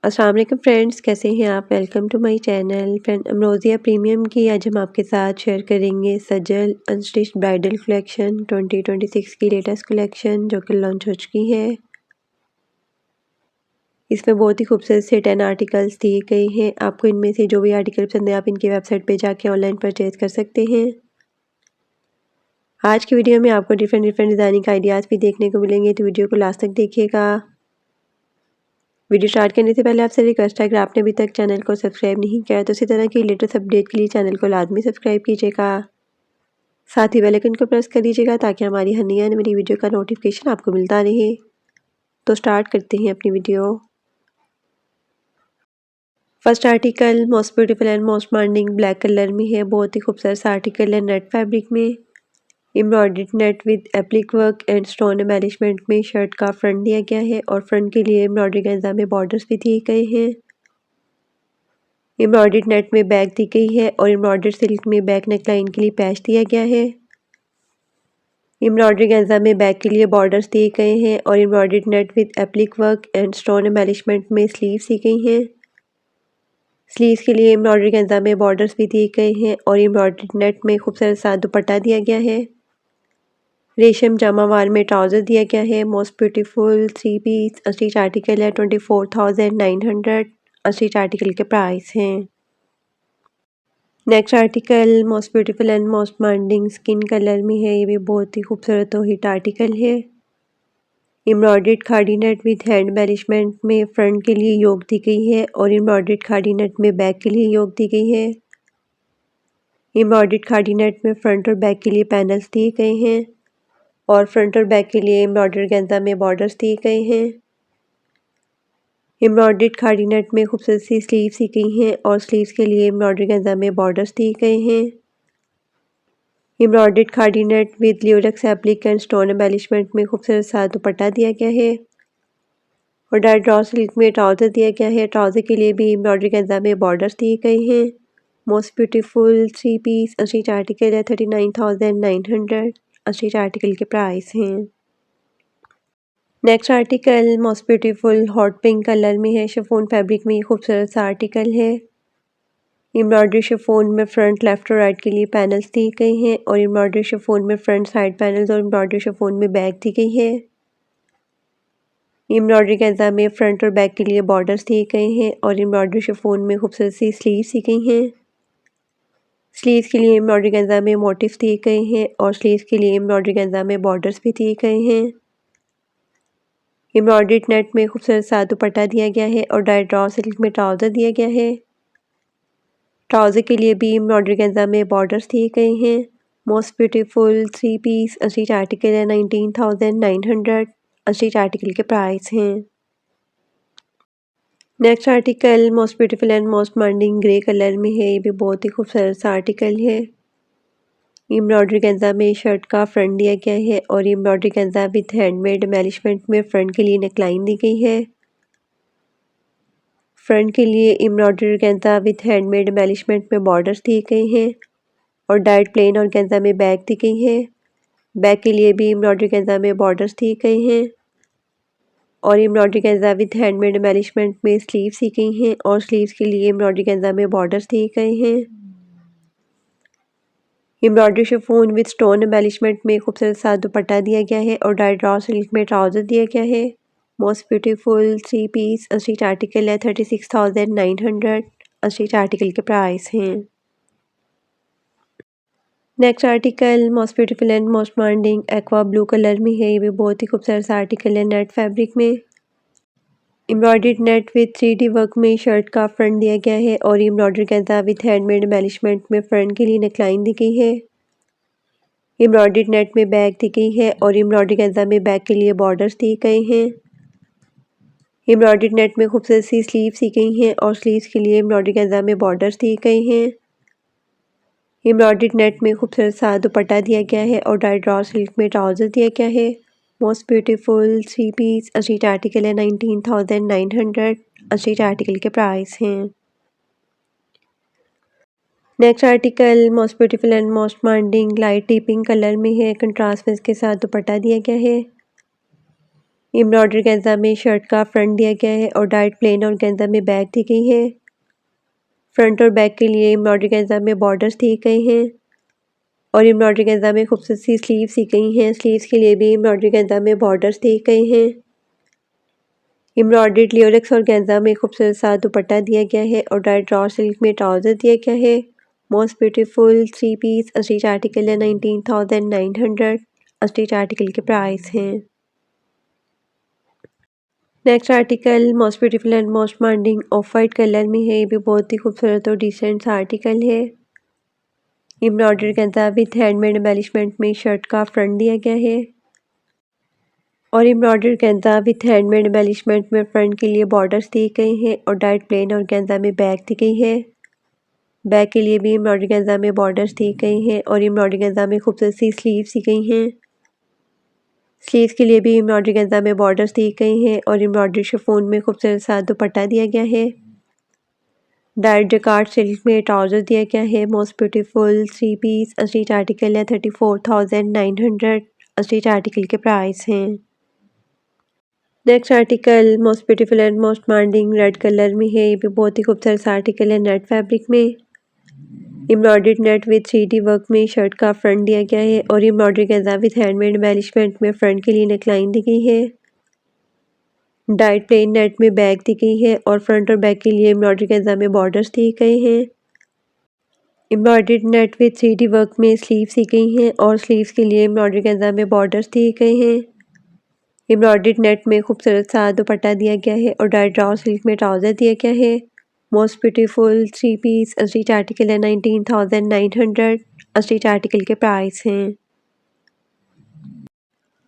अस्सलाम वालेकुम फ्रेंड्स, कैसे हैं आप। Welcome to my channel. Friend Amrozia premium की आज हम आपके साथ शेयर करेंगे सजल अनस्टिच्ड ब्राइडल कलेक्शन 2026 की लेटेस्ट कलेक्शन जो कि लॉन्च हो चुकी है। इसमें बहुत ही खूबसूरत से 10 आर्टिकल्स दिए गए हैं। आपको इनमें से जो भी आर्टिकल पसंद है आप इनकी वेबसाइट पे जाके ऑनलाइन परचेज कर सकते हैं। आज की वीडियो में आपको डिफरेंट डिज़ाइनिंग आइडियाज़ भी देखने को मिलेंगे, तो वीडियो को लास्ट तक देखिएगा। वीडियो स्टार्ट करने से पहले आपसे रिक्वेस्ट है, अगर आपने अभी तक चैनल को सब्सक्राइब नहीं किया है तो इसी तरह की लेटेस्ट अपडेट के लिए चैनल को लाजमी सब्सक्राइब कीजिएगा। साथ ही बेल आइकन को प्रेस कर लीजिएगा ताकि हमारी हर नई आने वाली वीडियो का नोटिफिकेशन आपको मिलता रहे। तो स्टार्ट करते हैं अपनी video. First article most beautiful and most demanding black colour में है। बहुत ही खूबसूरत सा आर्टिकल है नेट फैब्रिक में। Embroidered net with applique work and stone embellishment में शर्ट का फ्रंट दिया गया है और फ्रंट के लिए एम्ब्रॉयडरी गंजा में बॉर्डर्स भी दिए गए हैं। एम्ब्रॉयडर्ड नेट में बैक दी गई है और एम्ब्रॉयडर्ड सिल्क में बैक नेकलाइन के लिए पैच दिया गया है। एम्ब्रॉयडरी गंजा में बैक के लिए बॉर्डर्स दिए गए हैं और embroidered net with applique work and stone embellishment में स्लीव्स दी गई हैं। स्लीव्स के लिए एम्ब्रॉयडरी गंजा में बॉर्डर्स भी दिए गए हैं और एम्ब्रॉयडर्ड नेट में खूबसूरत सा दुपट्टा दिया गया है। रेशम जामावार में ट्राउज़र दिया गया है। मोस्ट ब्यूटीफुल 3 पीस अस्टिच आर्टिकल है। 24,900 अस्टिच आर्टिकल के प्राइस हैं। Next article most beautiful and most demanding skin colour में है। ये भी बहुत ही खूबसूरत और हिट आर्टिकल है। एम्ब्रॉयडर्ड खाड़ी नेट विद हैंड एम्बेलिशमेंट में फ्रंट के लिए योक दी गई है और एम्ब्रॉयडर्ड खाड़ी नेट में बैक के लिए योक दी गई है। एम्ब्रॉयडर्ड खाड़ी नेट में फ्रंट और बैक के लिए पैनल्स दिए गए हैं और फ्रंट और बैक के लिए एम्ब्रॉयडर्ड गंजा में बॉर्डर्स दिए गए हैं। एम्ब्रॉयडर्ड खाड़ी नेट में खूबसूरत सी स्लीव्स दी गई हैं और स्लीव्स के लिए एम्ब्रॉयडर्ड गंजा में बॉर्डर्स दिए गए हैं। एम्ब्रॉयडर्ड खाड़ी net with Lurex applique and stone embellishment में खूबसूरत सा दुपट्टा दिया गया है और डार्क ड्रॉ सिल्क में ट्राउज़र दिया गया है। ट्राउज़र के लिए भी एम्ब्रॉयडरी गंजा में बॉर्डर्स दिए गए हैं। मोस्ट ब्यूटीफुल 3 पीस अस्टिच आर्टिकल है। 39,900 अस्टिच आर्टिकल के प्राइस हैं। Next article most beautiful hot pink colour में है। शिफॉन फैब्रिक में ये खूबसूरत सा आर्टिकल है। एम्ब्रॉयडरी शिफॉन में फ्रंट लेफ्ट और राइट के लिए पैनल्स दिए गए हैं और एम्ब्रॉयडरी शिफॉन में फ्रंट साइड पैनल्स और एम्ब्रॉयडरी शिफॉन में बैक दी गई है। एम्ब्रॉयडरी गंजा में फ्रंट और बैक के लिए बॉर्डर्स दिए गए हैं और एम्ब्रॉयडरी शिफॉन में खूबसूरत सी स्लीव्स दी गई हैं। स्लीव्स के लिए एम्ब्रॉयडरी गंजा में मोटिव्स दिए गए हैं और स्लीव्स के लिए एम्ब्रॉयडरी गंजा में बॉर्डर्स भी दिए गए हैं। एम्ब्रॉयडर्ड नेट में खूबसूरत सा दुपट्टा दिया गया है और डार्क ड्रॉ सिल्क में ट्राउज़र दिया गया है। ट्राउज़र के लिए भी एम्ब्रॉयडरी गंजा में बॉर्डर्स दिए गए हैं। मोस्ट ब्यूटीफुल 3 पीस अस्टिच आर्टिकल है। 19,900 अस्टिच आर्टिकल के प्राइस हैं। Next article most beautiful and most demanding grey colour में है। ये भी बहुत ही खूबसूरत सा आर्टिकल है। एम्ब्रॉयडरी गंजा में शर्ट का फ्रंट दिया गया है और एम्ब्रॉयडरी गंजा विद हैंडमेड एम्बेलिशमेंट में फ्रंट के लिए नेकलाइन दी गई है। फ्रंट के लिए एम्ब्रॉयडरी गंजा विद हैंडमेड एम्बेलिशमेंट में बॉर्डर्स दिए गए हैं और डार्क प्लेन और गंजा में बैक दी गई है। बैक के लिए भी एम्ब्रॉयडरी गंजा में बॉर्डर्स दिए गए हैं और एम्ब्रॉयडरी गंजा विद हैंडमेड एम्बेलिशमेंट में स्लीव्स दी गई हैं और स्लीव्स के लिए एम्ब्रॉयडरी गंजा में बॉर्डर्स दिए गए हैं। Embroidery chiffon with stone embellishment में खूबसूरत सा दुपट्टा दिया गया है और डार्क ड्रॉ सिल्क में ट्राउज़र दिया गया है। मोस्ट ब्यूटीफुल 3 पीस अस्टिच आर्टिकल है। 36,900 अस्टिच आर्टिकल के प्राइस हैं। Next article most beautiful and most demanding aqua blue colour में है। ये भी बहुत ही खूबसूरत सा आर्टिकल है नेट फैब्रिक में। Embroidered net with 3D work में शर्ट का फ्रंट दिया गया है और एम्ब्रॉयडरी गंजा विद हैंडमेड एम्बेलिशमेंट में फ्रंट के लिए नेकलाइन दी गई है। एम्ब्रॉयडर्ड नेट में बैक दी गई है और एम्ब्रॉयडरी गंजा में बैक के लिए बॉर्डर्स दिए गए हैं। एम्ब्रॉयडर्ड नेट में खूबसूरत सी स्लीव्स दी गई हैं और स्लीव्स के लिए एम्ब्रॉयडरी गंजा में बॉर्डर्स दिए गए हैं। एम्ब्रॉयडर्ड नेट में खूबसूरत सा दुपट्टा दिया गया है और डार्क ड्रॉ सिल्क में ट्राउज़र दिया गया है। मोस्ट ब्यूटीफुल 3 पीस अस्टिच आर्टिकल है। 19,900 अस्टिच आर्टिकल के प्राइस हैं। Next article most beautiful and most demanding light T pink colour में है। कंट्रास्ट में इसके साथ दुपट्टा दिया गया है। एम्ब्रॉयडरी गेंजा में शर्ट का फ्रंट दिया गया है और डाइट प्लेन और गेंजा में बैक दी गई है। फ्रंट और बैक के लिए एम्ब्रॉयडरी गेंजा में बॉर्डर्स दिए गए हैं और एम्ब्रॉयडरी गेंजा में खूबसूरत सी स्लीव्स दी गई हैं। स्लीव्स के लिए भी एम्ब्रॉयडरी गेंजा में बॉर्डर्स दिए गए हैं। एम्ब्रॉयडर्ड लियोरेक्स और गेंजा में खूबसूरत सा दुपट्टा दिया गया है और डाइट रॉ सिल्क में ट्राउजर दिया गया है। Most beautiful 3 piece stitch article है 19,900। स्टिच आर्टिकल के प्राइस हैं। Next article most beautiful and most demanding of white colour में है। ये भी बहुत ही खूबसूरत और डिसेंट सा आर्टिकल है। एम्ब्रॉयडरी गेंजा विथ हैंडमेड एम्बेलिशमेंट में शर्ट का फ्रंट दिया गया है और एम्ब्रॉयडरी गेंजा विथ हैंडमेड एम्बेलिशमेंट में फ्रंट के लिए बॉर्डर्स दिए गए हैं और डाइट प्लेन और गेंजा में बैक दी गई है। बैक के लिए भी एम्ब्रॉयडरी गेंजा में बॉर्डर्स दिए गए हैं और एम्ब्रॉयडरी गेंजा में खूबसूरत सी स्लीव्स दी गई हैं। स्लीव्स के लिए भी एम्ब्रॉयडरी गेंजा में बॉर्डर्स दिए गए हैं और एम्ब्रॉयडरी शिफॉन में खूबसूरत सा दुपट्टा दिया गया है। डाइट जकार्ड सिल्क में ट्राउजर दिया गया है। Most beautiful 3 piece stitch article है 34,900। स्टिच आर्टिकल के प्राइस हैं। Next article most beautiful and most demanding red colour में है। ये भी बहुत ही खूबसूरत सा आर्टिकल है नेट फैब्रिक में। Embroidered net with 3D work में शर्ट का फ्रंट दिया गया है और एम्ब्रॉयडरी गेंजा विद हैंडमेड एम्बेलिशमेंट में फ्रंट के लिए नेकलाइन दी गई है। डाइट प्लेन नेट में बैक दी गई है और फ्रंट और बैक के लिए एम्ब्रॉयडरी गेंजा में बॉर्डर्स दिए गए हैं। Embroidered net with 3D work में स्लीव्स दी गई हैं और स्लीव्स के लिए एम्ब्रॉयडरी गेंजा में बॉर्डर्स दिए गए हैं। एम्ब्रॉयडर्ड नेट में खूबसूरत सा दुपट्टा दिया गया है और डाइट रॉ सिल्क में ट्राउजर दिया गया है। Most beautiful 3 piece stitch article है 19,900। स्टिच आर्टिकल के प्राइस हैं।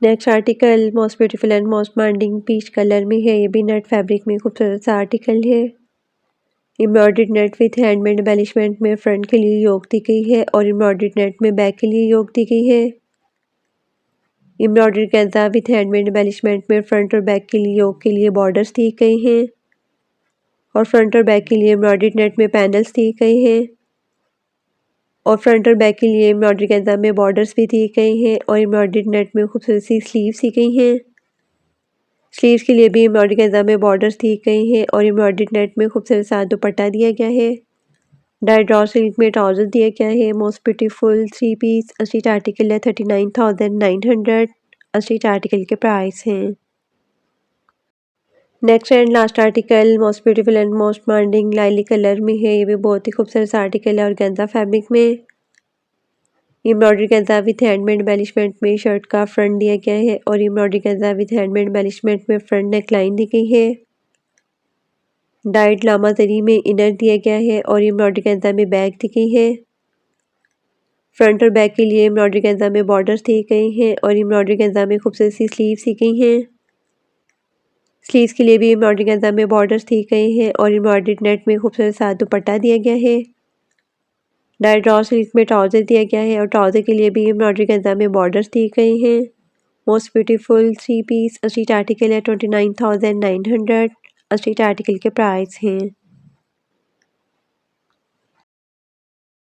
Next article most beautiful and most demanding peach colour में है। ये भी नेट फैब्रिक में खूबसूरत सा आर्टिकल है। Embroidered net with handmade embellishment में फ्रंट के लिए योक दी गई है और एम्ब्रॉयडर्ड नेट में बैक के लिए योक दी गई है। एम्ब्रॉयडरी गेंजा विथ हैंडमेड एम्बेलिशमेंट में फ्रंट और बैक के लिए योक के लिए बॉर्डर्स दिए गए हैं और फ्रंट और बैक के लिए एम्ब्रॉयडर्ड नेट में पैनल्स दिए गए हैं और फ्रंट और बैक के लिए एम्ब्रॉयडरी गेंजा में बॉर्डर्स भी दिए गए हैं और एम्ब्रॉयडर्ड नेट में खूबसूरत सी स्लीव्स दी गई हैं। स्लीव्स के लिए भी एम्ब्रॉयडरी गेंजा में बॉर्डर्स दिए गए हैं और एम्ब्रॉयडर्ड नेट में खूबसूरत सा दुपट्टा दिया गया है। डाइट रॉ सिल्क में ट्राउजर दिया गया है। Most beautiful 3 piece stitch article है 39,900। स्टिच आर्टिकल के प्राइस हैं। Next and last article most beautiful and most demanding lily colour में है। ये भी बहुत ही खूबसूरत आर्टिकल है और गेंजा फैब्रिक में एम्ब्रॉयडरी गेंजा विथ हैंडमेड एम्बेलिशमेंट में शर्ट का फ्रंट दिया गया है और एम्ब्रॉयडरी गेंजा विथ हैंडमेड एम्बेलिशमेंट में फ्रंट नेकलाइन दी गई है। डाइट लामा जरी में इनर दिया गया है और एम्ब्रॉयडरी गेंजा में बैक दी गई है। फ्रंट और बैक के लिए एम्ब्रॉयडरी गेंजा में बॉर्डर्स दिए गए हैं और एम्ब्रॉयडरी गेंजा में खूबसूरत सी स्लीव्स दी गई हैं। स्लीव्स के लिए भी एम्ब्रॉयडरी गेंजा में बॉर्डर्स दिए गए हैं और एम्ब्रॉयडर्ड नेट में खूबसूरत सा दुपट्टा दिया गया है। डाइट रॉ सिल्क में ट्राउजर दिया गया है और ट्राउजर के लिए भी एम्ब्रॉयडरी गेंजा में बॉर्डर्स दिए गए हैं। Most beautiful 3 piece stitch article है 29,900। स्टिच आर्टिकल के प्राइस हैं।